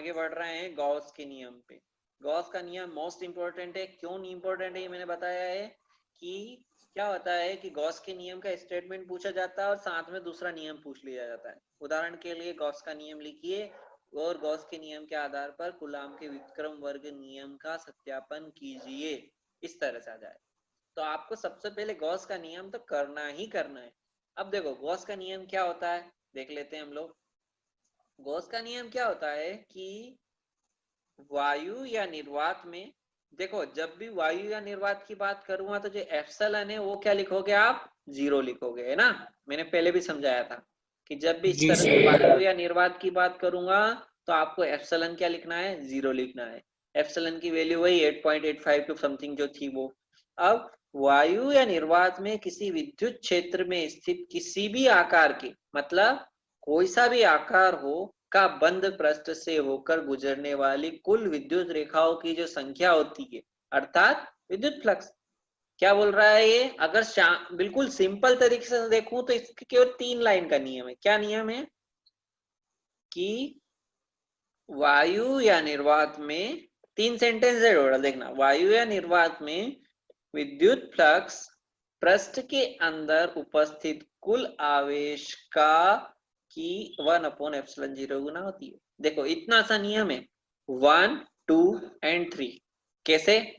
आगे बढ़ रहे हैं गॉस के नियम पे। गॉस का नियम मोस्ट इंपॉर्टेंट है। क्यों इंपॉर्टेंट है ये मैंने बताया है कि क्या होता है कि गॉस के नियम का स्टेटमेंट पूछा जाता है और साथ में दूसरा नियम पूछ लिया जाता है। उदाहरण के लिए गॉस का नियम लिखिए और गॉस के नियम के आधार पर कूलाम के व्युत्क्रम वर्ग नियम का सत्यापन कीजिए, इस तरह से आ जाए। तो आपको सबसे पहले गॉस का नियम तो करना ही करना है। अब देखो गॉस का नियम क्या होता है, देख लेते हैं हम लोग। गॉस का नियम क्या होता है कि वायु या निर्वात में, देखो जब भी वायु या निर्वात की बात करूंगा तो जो एप्सिलॉन है वो क्या लिखोगे आप, 0 लिखोगे, है ना। मैंने पहले भी समझाया था कि जब भी इस तरह से वायु या निर्वात की बात करूंगा तो आपको एप्सिलॉन क्या लिखना है, 0 लिखना है। एप्सिलॉन की वैल्यू वही 8.85 टू समथिंग जो थी वो। अब वायु या निर्वात में किसी विद्युत क्षेत्र में स्थित किसी भी आकार के, मतलब कोई सा भी आकार हो, का बंद पृष्ठ से होकर गुजरने वाली कुल विद्युत रेखाओं की जो संख्या होती है, अर्थात विद्युत फ्लक्स। क्या बोल रहा है ये, अगर बिल्कुल सिंपल तरीके से देखूं तो इसके केवल 3 लाइन का नियम है। क्या नियम है कि वायु या निर्वात में, 3 सेंटेंस है टोटल, देखना। वायु या निर्वात में विद्युत फ्लक्स पृष्ठ के अंदर उपस्थित कुल आवेश का की 1/ε0 गुना होती है। देखो इतना सा नियम है, 1, 2 एंड 3। कैसे,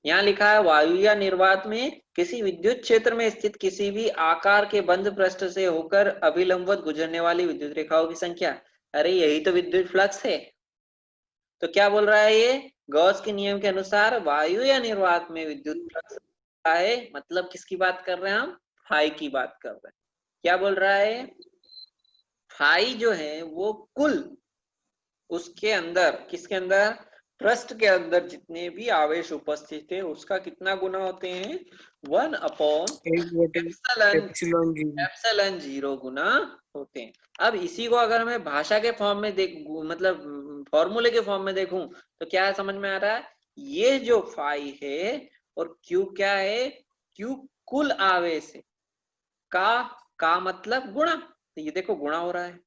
यहाँ लिखा है वायु या निर्वात में किसी विद्युत क्षेत्र में स्थित किसी भी आकार के बंद पृष्ठ से होकर अभिलंबवत गुजरने वाली विद्युत रेखाओं की संख्या। अरे यही तो विद्युत फ्लक्स है। तो क्या बोल रहा है ये, गॉस के नियम के अनुसार वायु या निर्वात में विद्युत फ्लक्स है, मतलब किसकी बात कर रहे हैं हम, फाई की बात कर रहे हैं। क्या बोल रहा है, फाई जो है वो कुल उसके अंदर, किसके अंदर, पृष्ठ के अंदर जितने भी आवेश उपस्थित है उसका कितना गुना होते हैं, 1/ε0 गुना होते हैं। अब इसी को अगर मैं भाषा के फॉर्म में देख, मतलब फॉर्मूले के फॉर्म में देखूं तो क्या समझ में आ रहा है, ये जो फाई है और क्यू क्या है, क्यू कुल आवेश है, का मतलब गुणा, तो ये देखो गुणा हो रहा है।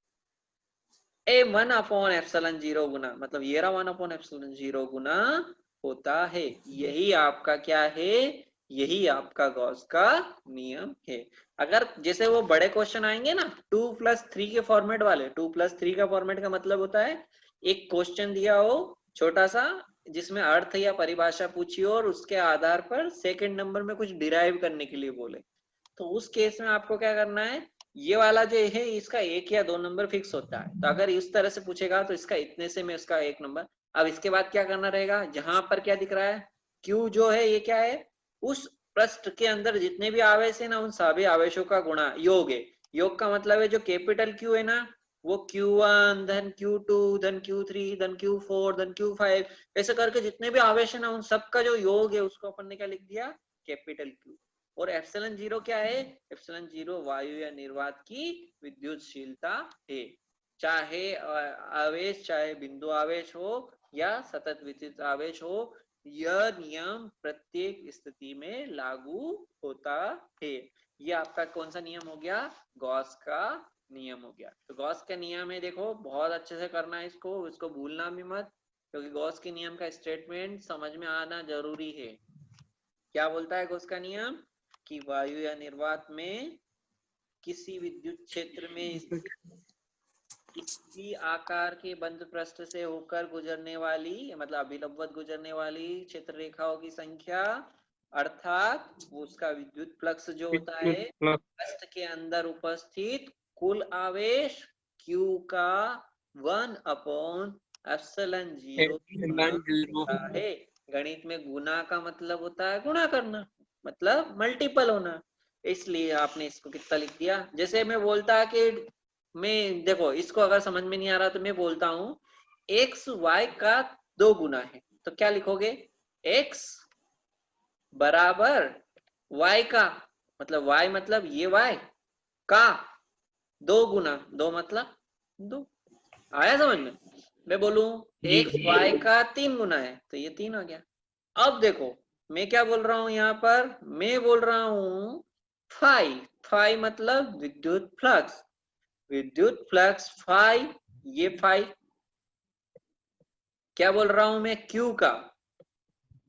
1/ε0 गुना, मतलब ये रहा 1/ε0 गुना होता है। यही आपका क्या है, यही आपका गॉस का नियम है। अगर जैसे वो बड़े क्वेश्चन आएंगे ना 2+3 के फॉर्मेट वाले, 2+3 का फॉर्मेट का मतलब होता है एक क्वेश्चन दिया हो छोटा सा जिसमें अर्थ या परिभाषा पूछी हो और उसके आधार पर सेकंड नंबर में कुछ डिराइव करने के लिए बोले, तो उस केस में आपको क्या करना है, ये वाला जो है इसका 1 या 2 नंबर फिक्स होता है। तो अगर इस तरह से पूछेगा तो इसका इतने से में इसका 1 नंबर। अब इसके बाद क्या करना रहेगा, जहां पर क्या दिख रहा है, क्यू जो है ये क्या है, उस पृष्ठ के अंदर जितने भी आवेश है ना उन सभी आवेशों का गुणा, योग है। योग का मतलब है जो कैपिटल क्यू है ना वो Q1 धन Q2 धन Q3 धन Q4 धन Q5, ऐसे करके जितने भी आवेश है ना उन सबका जो योग है उसको अपन ने क्या लिख दिया, कैपिटल क्यू। और ε0 क्या है, ε0 वायु या निर्वात की विद्युतशीलता है। चाहे आवेश, चाहे बिंदु आवेश हो या सतत विद्युत आवेश हो, यह नियम प्रत्येक स्थिति में लागू होता है। ये आपका कौन सा नियम हो गया, गॉस का नियम हो गया। तो गॉस का नियम है, देखो बहुत अच्छे से करना है इसको भूलना भी मत, क्योंकि गॉस के नियम का स्टेटमेंट समझ में आना जरूरी है। क्या बोलता है गॉस का नियम कि वायु या निर्वात में किसी विद्युत क्षेत्र में किसी आकार के बंद पृष्ठ से होकर गुजरने वाली, मतलब अभिलंबवत गुजरने वाली क्षेत्र रेखाओं की संख्या, अर्थात उसका विद्युत फ्लक्स जो होता है पृष्ठ के अंदर उपस्थित कुल आवेश Q का 1/ε0 गुना होता है। गणित में गुना का मतलब होता है गुणा करना, मतलब मल्टीपल होना, इसलिए आपने इसको कितना लिख दिया। जैसे मैं बोलता कि मैं, देखो इसको अगर समझ में नहीं आ रहा तो मैं बोलता हूं x y का 2 गुना है, तो क्या लिखोगे, x बराबर y का, मतलब y मतलब ये y का 2 गुना, 2 मतलब 2। आया समझ में, मैं बोलूं x y का 3 गुना है तो ये 3 आ गया। अब देखो मैं क्या बोल रहा हूं यहाँ पर, मैं बोल रहा हूं फाई, फाई मतलब विद्युत फ्लक्स, विद्युत फ्लक्स फाई, ये फाई क्या बोल रहा हूं मैं, क्यू का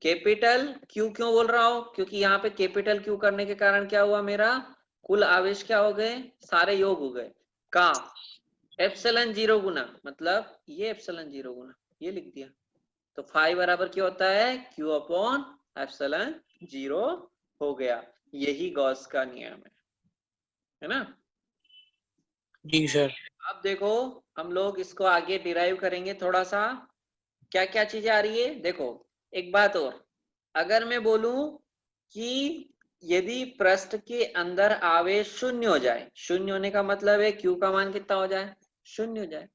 कैपिटल क्यू क्यों बोल रहा हूं, क्योंकि यहाँ पे कैपिटल क्यू करने के कारण क्या हुआ, मेरा कुल आवेश क्या हो गए, सारे योग हो गए का एप्सिलॉन जीरो गुना, मतलब ये एप्सिलॉन जीरो गुना ये लिख दिया, तो फाई बराबर क्या होता है, क्यू अपॉन एप्सिलॉन जीरो हो गया। यही गॉस का नियम है ना। जी सर। अब देखो हम लोग इसको आगे डिराइव करेंगे थोड़ा सा, क्या क्या चीजें आ रही है देखो। एक बात और, अगर मैं बोलूं कि यदि पृष्ठ के अंदर आवेश शून्य हो जाए, शून्य होने का मतलब है क्यू का मान कितना हो जाए, शून्य हो जाए।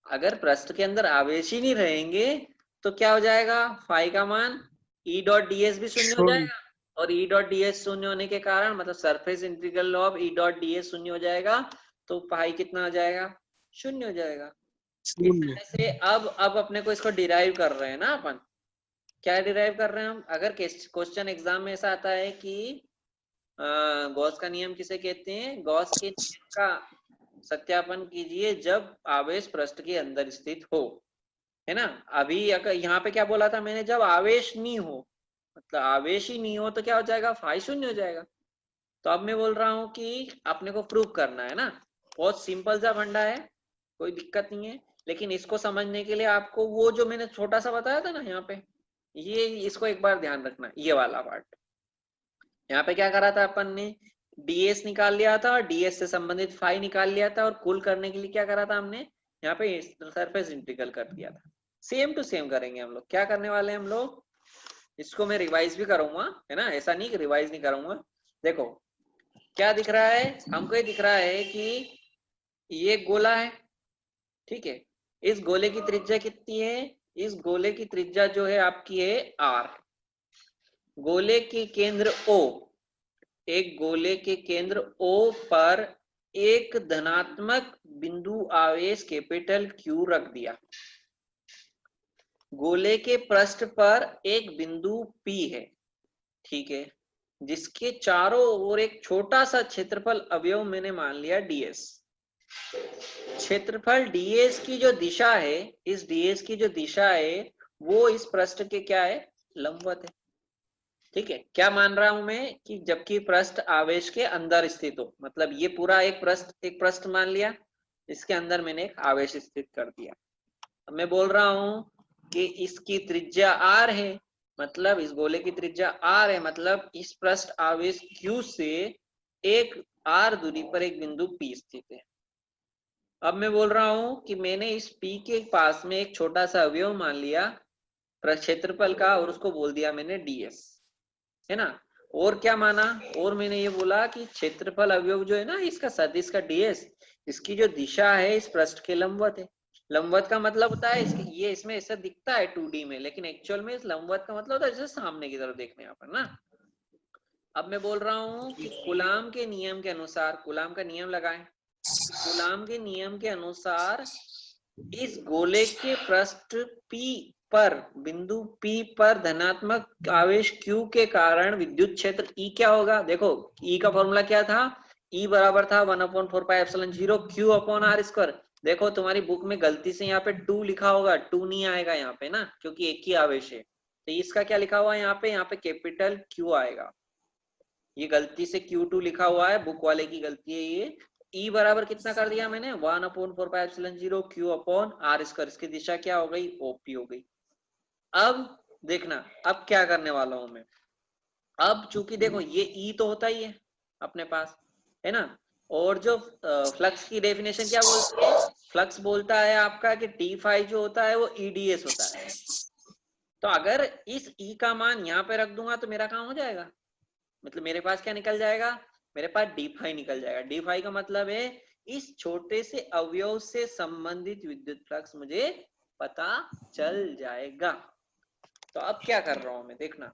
अगर पृष्ठ के अंदर आवेश ही नहीं रहेंगे तो क्या हो जाएगा, फाई का मान ई डॉट डी एस भी शून्य हो शून्य। जाएगा, और ई डॉट डी एस शून्य होने के कारण मतलब surface integral of E dot D S शून्य हो जाएगा, तो पाई कितना हो जाएगा, शून्य हो जाएगा। इस शून्य। तरह से अब अपने को इसको डिराइव कर रहे हैं ना अपन, क्या डिराइव कर रहे हैं हम। अगर क्वेश्चन एग्जाम में ऐसा आता है कि गॉस का नियम किसे कहते हैं, गॉस के नियम का सत्यापन कीजिए जब आवेश पृष्ठ के अंदर स्थित हो, है ना। अभी अगर यहाँ पे क्या बोला था मैंने, जब आवेश नहीं हो, मतलब आवेश ही नहीं हो तो क्या हो जाएगा, फाई शून्य हो जाएगा। तो अब मैं बोल रहा हूँ कि अपने को प्रूव करना है ना, बहुत सिंपल सा फंडा है, कोई दिक्कत नहीं है। लेकिन इसको समझने के लिए आपको वो जो मैंने छोटा सा बताया था ना यहाँ पे, ये इसको एक बार ध्यान रखना, ये वाला पार्ट। यहाँ पे क्या करा था अपन ने, डीएस निकाल लिया था और डीएस से संबंधित फाई निकाल लिया था, और कुल करने के लिए क्या करा था हमने, यहाँ पे सरफेस इंटीग्रल कर दिया था। सेम टू सेम करेंगे हम लोग, क्या करने वाले हैं हम लोग, इसको मैं रिवाइज भी करूंगा, है ना, ऐसा नहीं कि रिवाइज नहीं करूंगा। देखो क्या दिख रहा है हमको, ये दिख रहा है कि ये गोला है, ठीक है। इस गोले की त्रिज्या कितनी है, इस गोले की त्रिज्या जो है आपकी है आर। गोले के केंद्र ओ, एक गोले के केंद्र ओ पर एक धनात्मक बिंदु आवेश कैपिटल क्यू रख दिया। गोले के पृष्ठ पर एक बिंदु P है, ठीक है, जिसके चारों ओर एक छोटा सा क्षेत्रफल अवयव मैंने मान लिया ds। क्षेत्रफल ds की जो दिशा है, इस ds की जो दिशा है वो इस पृष्ठ के क्या है, लंबवत है। ठीक है, क्या मान रहा हूं मैं कि जबकि पृष्ठ आवेश के अंदर स्थित हो, मतलब ये पूरा एक पृष्ठ मान लिया, इसके अंदर मैंने एक आवेश स्थित कर दिया। अब मैं बोल रहा हूं कि इसकी त्रिज्या r है, मतलब इस गोले की त्रिज्या r है, मतलब इस पृष्ठ आवेश q से एक r दूरी पर एक बिंदु P स्थित है। अब मैं बोल रहा हूं कि मैंने इस P के पास में एक छोटा सा अवयव मान लिया क्षेत्रफल का, और उसको बोल दिया मैंने ds, है ना। और क्या माना, और मैंने ये बोला कि क्षेत्रफल अवयव जो है ना इसका सदिश का ds, इसकी जो दिशा है इस पृष्ठ के लंबवत है। लंबवत का मतलब होता है इसके, ये इसमें ऐसा दिखता है 2D में, लेकिन एक्चुअल में इस लंबवत का मतलब होता है जैसे सामने की तरफ देखने यहाँ पर ना। अब मैं बोल रहा हूँ कि कूलाम के नियम के अनुसार, कूलाम का नियम लगाएं, कूलाम के नियम के अनुसार इस गोले के पृष्ठ P पर, बिंदु P पर धनात्मक आवेश Q के कारण विद्युत क्षेत्र E क्या होगा। देखो E का फॉर्मूला क्या था, E बराबर था 1/4πε0 Q अपॉन आर स्क्वायर। देखो तुम्हारी बुक में गलती से यहाँ पे 2 लिखा होगा, 2 नहीं आएगा यहाँ पे ना, क्योंकि एक ही आवेश है। तो इसका क्या लिखा हुआ है यहाँ पे कैपिटल Q आएगा, ये गलती से Q2 लिखा हुआ है, बुक वाले की गलती है ये। E बराबर कितना कर दिया मैंने, 1/4πε0 Q अपॉन आर स्क्वायर, इसकी दिशा क्या हो गई, OP हो गई। अब देखना अब क्या करने वाला हूं मैं, अब चूंकि देखो ये E तो होता ही है अपने पास, है ना, और जो फ्लक्स की डेफिनेशन क्या बोलती है, फ्लक्स बोलता है आपका कि डी फाई जो होता है वो EDS होता है। तो अगर इस E का मान यहाँ पे रख दूंगा तो मेरा काम हो जाएगा, मतलब मेरे पास क्या निकल जाएगा, मेरे पास डी फाई निकल जाएगा। डी फाई का मतलब है इस छोटे से अवयव से संबंधित विद्युत फ्लक्स मुझे पता चल जाएगा। तो अब क्या कर रहा हूं मैं, देखना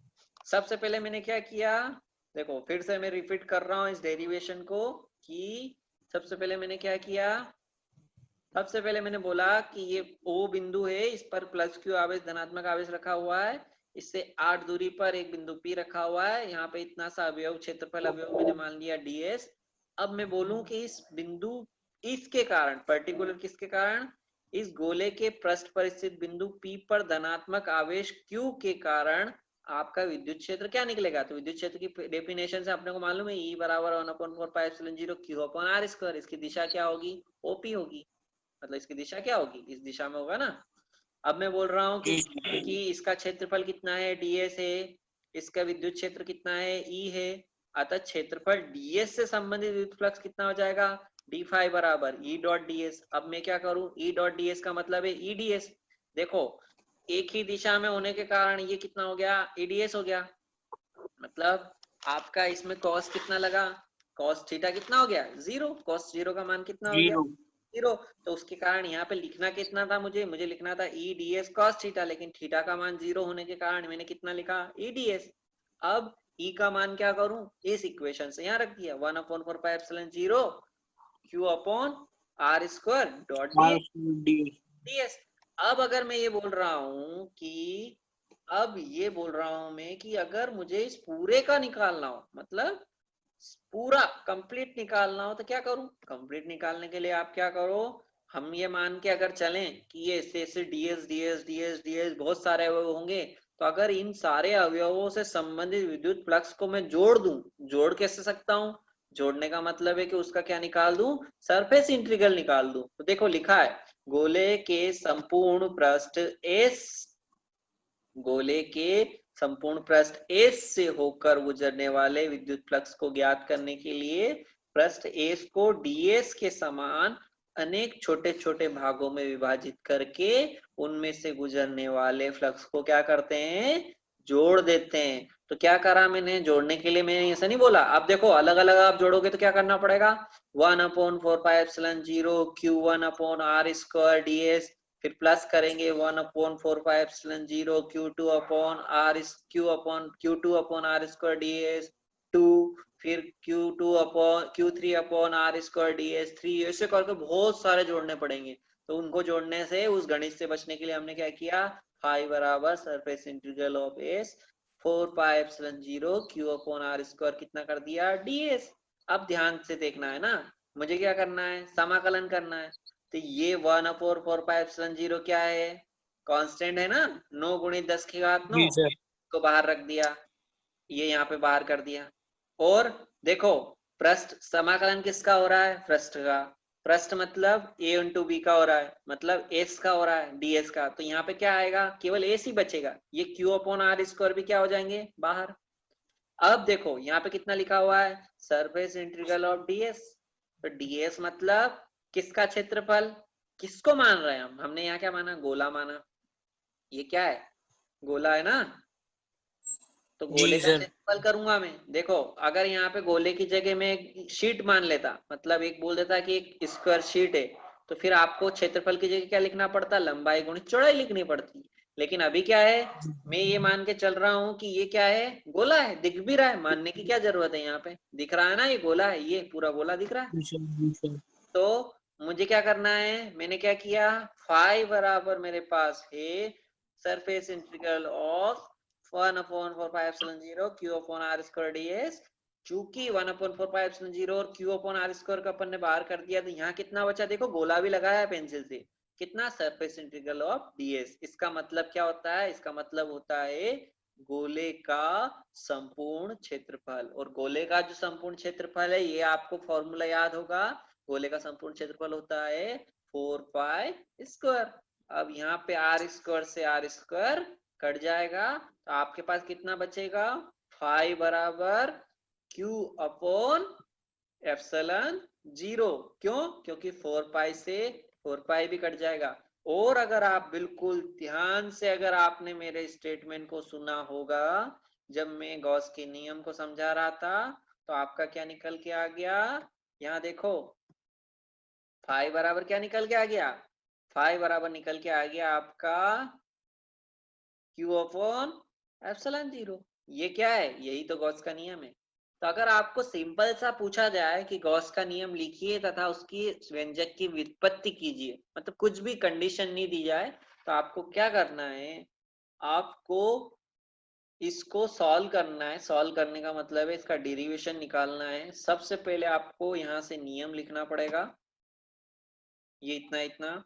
सबसे पहले मैंने क्या किया, देखो फिर से मैं रिपीट कर रहा हूं इस डेरिवेशन को, कि सबसे पहले मैंने क्या किया, सबसे पहले मैंने बोला कि ये O बिंदु है, इस पर प्लस Q आवेश धनात्मक आवेश रखा हुआ है, इससे 8 दूरी पर एक बिंदु P रखा हुआ है, यहाँ पे इतना सा अवयव क्षेत्रफल अवयव मैंने मान लिया ds। अब मैं बोलूं कि इस बिंदु, इसके कारण पर्टिकुलर किसके कारण, इस गोले के पृष्ठ पर स्थित बिंदु P पर धनात्मक आवेश Q के कारण आपका विद्युत क्षेत्र क्या निकलेगा। तो विद्युत क्षेत्र की डेफिनेशन से अपने को मालूम है E बराबर 1/4πε0 Q/r²। इसकी दिशा क्या होगी, OP होगी, मतलब इसकी दिशा क्या होगी, इस दिशा में होगा ना। अब मैं बोल रहा हूँ कि इसका क्षेत्रफल कितना है, ds है, इसका विद्युत क्षेत्र कितना है, E है, अतः क्षेत्रफल ds से संबंधित विद्युत फ्लक्स कितना हो जाएगा, d फाई बराबर E डॉट ds। अब मैं क्या करूं, E डॉट ds का मतलब है E ds। देखो एक ही दिशा में होने के कारण ये कितना हो गया, E ds हो गया। मतलब आपका इसमें cos कितना लगा, cos थीटा कितना हो गया, 0। cos 0 का मान कितना हो गया, 0। तो उसके कारण यहाँ पे लिखना कितना था, मुझे लिखना था E ds cos थीटा, लेकिन थीटा का मान 0 होने के कारण मैंने कितना लिखा, E ds। अब E का मान क्या करूं, इस इक्वेशन से यहाँ रख दिया 1/4πε0 Q/r² डॉट ds। अब अगर मैं ये बोल रहा हूं कि अगर मुझे इस पूरे का निकालना हो, मतलब पूरा कंप्लीट निकालना हो, तो क्या करूं, कंप्लीट निकालने के लिए आप क्या करो, हम ये मान के अगर चलें कि ये ऐसे ds ds ds ds बहुत सारे अवयव होंगे, तो अगर इन सारे अवयवों से संबंधित विद्युत फ्लक्स को मैं जोड़ दूं, जोड़ कैसे सकता हूं, जोड़ने का मतलब है कि उसका क्या निकाल दूं, सरफेस इंटीग्रल निकाल दूं। तो देखो लिखा है गोले के संपूर्ण पृष्ठ S, गोले के संपूर्ण पृष्ठ S से होकर गुजरने वाले विद्युत फ्लक्स को ज्ञात करने के लिए पृष्ठ S को ds के समान अनेक छोटे छोटे भागों में विभाजित करके उनमें से गुजरने वाले फ्लक्स को क्या करते हैं, जोड़ देते हैं। तो क्या करा मैंने, जोड़ने के लिए मैंने ऐसा नहीं बोला, आप देखो अलग अलग आप जोड़ोगे तो क्या करना पड़ेगा, 1/4πε0 Q1/r² ds, फिर प्लस करेंगे 1/4πε0 Q2/r² ds 2, फिर Q3/r² ds 3, ऐसे करके बहुत सारे जोड़ने पड़ेंगे। तो उनको जोड़ने से, उस गणित से बचने के लिए हमने क्या किया, फाई बराबर surface integral of S 4πε0 Q/r² कितना कर दिया, ds। अब ध्यान से देखना है ना, मुझे क्या करना है, समाकलन करना है। तो ये 1/4πε0 क्या है, कांस्टेंट है ना, 9 × 10⁻9 को बाहर रख दिया, ये यहाँ पे बाहर कर दिया। और देखो पृष्ठ समाकलन किसका हो रहा है, पृष्ठ का, पृष्ठ मतलब a इंटू बी का हो रहा है, मतलब s का हो रहा है ds का। तो यहाँ पे क्या आएगा, केवल s ही बचेगा, ये Q/r² भी क्या हो जाएंगे बाहर। अब देखो यहाँ पे कितना लिखा हुआ है, सरफेस इंटीग्रल ऑफ ds। तो ds मतलब किसका क्षेत्रफल, किसको मान रहे हैं हम, हमने यहाँ क्या माना, गोला माना, ये क्या है, गोला है ना। तो गोले का क्षेत्रफल करूंगा मैं, देखो अगर यहाँ पे गोले की जगह में एक शीट मान लेता, मतलब एक बोल देता कि एक स्क्वायर शीट है, तो फिर आपको क्षेत्रफल की जगह क्या लिखना पड़ता, लंबाई गुणित चौड़ाई लिखनी पड़ती। लेकिन अभी क्या है, मैं ये मान के चल रहा हूँ कि ये क्या है, गोला है, दिख भी रहा है, मानने की क्या जरूरत है, यहाँ पे दिख रहा है ना, ये गोला है, ये पूरा गोला दिख रहा है। तो मुझे क्या करना है, मैंने क्या किया, फाई बराबर मेरे पास है surface integral of 1/4πε0 Q/r² ds। चूंकि 1/4πε0 और Q/r² का अपन ने बाहर कर दिया, तो यहाँ कितना बचा, देखो गोला भी लगाया है पेंसिल से, कितना, सरफेस इंटीग्रल ऑफ ds। इसका मतलब क्या होता है, इसका मतलब होता है गोले का संपूर्ण क्षेत्रफल। और गोले का जो संपूर्ण क्षेत्रफल है, ये आपको फॉर्मूला याद होगा, गोले का संपूर्ण क्षेत्रफल होता है 4π²। अब यहाँ पे r² से r² कट जाएगा, तो आपके पास कितना बचेगा, फाई बराबर Q/ε0। क्यों, क्योंकि 4π से 4π भी कट जाएगा। और अगर आप बिल्कुल ध्यान से, अगर आपने मेरे स्टेटमेंट को सुना होगा जब मैं गॉस के नियम को समझा रहा था, तो आपका क्या निकल के आ गया, यहाँ देखो फाई बराबर क्या निकल के आ गया, फाई बराबर निकल के आ गया आपका Q/ε0। ये क्या है, यही तो गॉस का नियम है। तो अगर आपको सिंपल सा पूछा जाए कि गॉस का नियम लिखिए तथा उसकी व्यंजक की व्युत्पत्ति कीजिए, मतलब कुछ भी कंडीशन नहीं दी जाए, तो आपको क्या करना है, आपको इसको सॉल्व करना है। सॉल्व करने का मतलब है इसका डेरिवेशन निकालना है। सबसे पहले आपको यहाँ से नियम लिखना पड़ेगा, ये इतना इतना,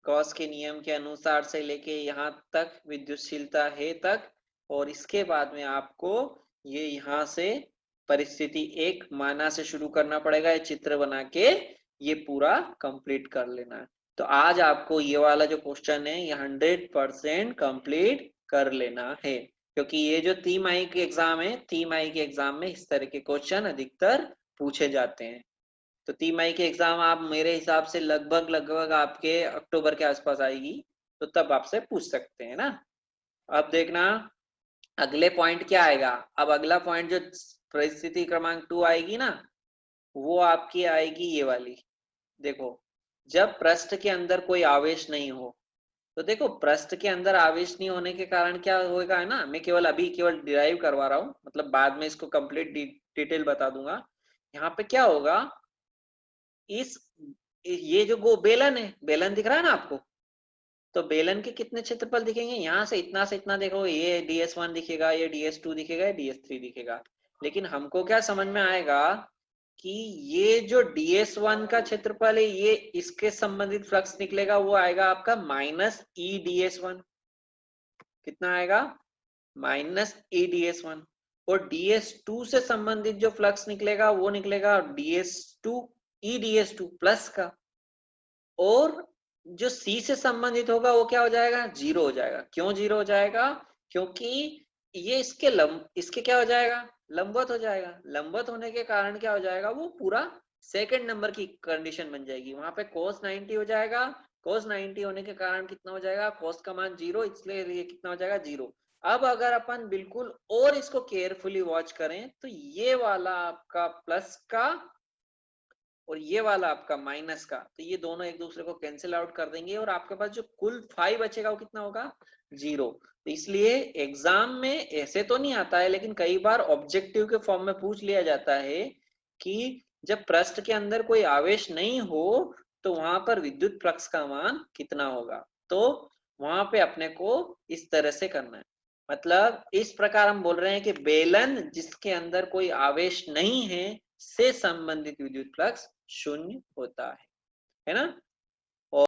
गॉस के नियम के अनुसार से लेके यहाँ तक विद्युतशीलता है तक, और इसके बाद में आपको ये यहाँ से परिस्थिति एक माना से शुरू करना पड़ेगा, ये चित्र बना के ये पूरा कंप्लीट कर लेना है। तो आज आपको ये वाला जो क्वेश्चन है ये 100% कंप्लीट कर लेना है, क्योंकि ये जो तिमाही के एग्जाम है, तिमाही के एग्जाम में इस तरह के क्वेश्चन अधिकतर पूछे जाते हैं। तो तिमाही के एग्जाम आप मेरे हिसाब से लगभग आपके अक्टूबर के आसपास आएगी, तो तब आपसे पूछ सकते हैं ना। अब देखना अगले पॉइंट क्या आएगा। अब अगला पॉइंट जो परिस्थिति क्रमांक 2 आएगी ना, वो आपकी आएगी ये वाली। देखो, जब पृष्ठ के अंदर कोई आवेश नहीं हो, तो देखो पृष्ठ के अंदर आवेश नहीं होने के कारण क्या होगा है ना, मैं केवल डिराइव करवा रहा हूँ, मतलब बाद में इसको कंप्लीट डिटेल बता दूंगा। यहाँ पे क्या होगा, इस ये जो बेलन है, बेलन दिख रहा है ना आपको, तो बेलन के कितने क्षेत्रफल दिखेंगे, यहाँ से इतना देखो, ये ds1 दिखेगा, ये ds2 दिखेगा, ये ds3 दिखेगा। लेकिन हमको क्या समझ में आएगा कि ये जो ds1 का क्षेत्रफल है, ये इसके संबंधित फ्लक्स निकलेगा, वो आएगा आपका -e_ds1। कितना आएगा, -e_ds1। और ds2 से संबंधित जो फ्लक्स निकलेगा वो निकलेगा ds2 प्लस का। और जो C से संबंधित होगा वो क्या हो जाएगा, 0 हो जाएगा। क्यों 0 हो जाएगा, क्योंकि ये इसके क्या हो जाएगा, लंबवत हो जाएगा। लंबवत होने के कारण क्या हो जाएगा, वो पूरा सेकंड नंबर की कंडीशन बन जाएगी। वहां पे cos 90 हो जाएगा। cos 90 होने के कारण कितना हो जाएगा, cos का मान 0, इसलिए ये कितना हो जाएगा, 0। अब अगर अपन बिल्कुल और इसको केयरफुली वॉच करें, तो ये वाला आपका प्लस का और ये वाला आपका माइनस का, तो ये दोनों एक दूसरे को कैंसिल आउट कर देंगे, और आपके पास जो कुल 5 बचेगा वो कितना होगा, 0। तो इसलिए एग्जाम में ऐसे तो नहीं आता है, लेकिन कई बार ऑब्जेक्टिव के फॉर्म में पूछ लिया जाता है कि जब पृष्ठ के अंदर कोई आवेश नहीं हो तो वहां पर विद्युत फ्लक्स का मान कितना होगा। तो वहां पे अपने को इस तरह से करना है, मतलब इस प्रकार हम बोल रहे हैं कि बेलन जिसके अंदर कोई आवेश नहीं है से संबंधित विद्युत फ्लक्स 0 होता है ना। और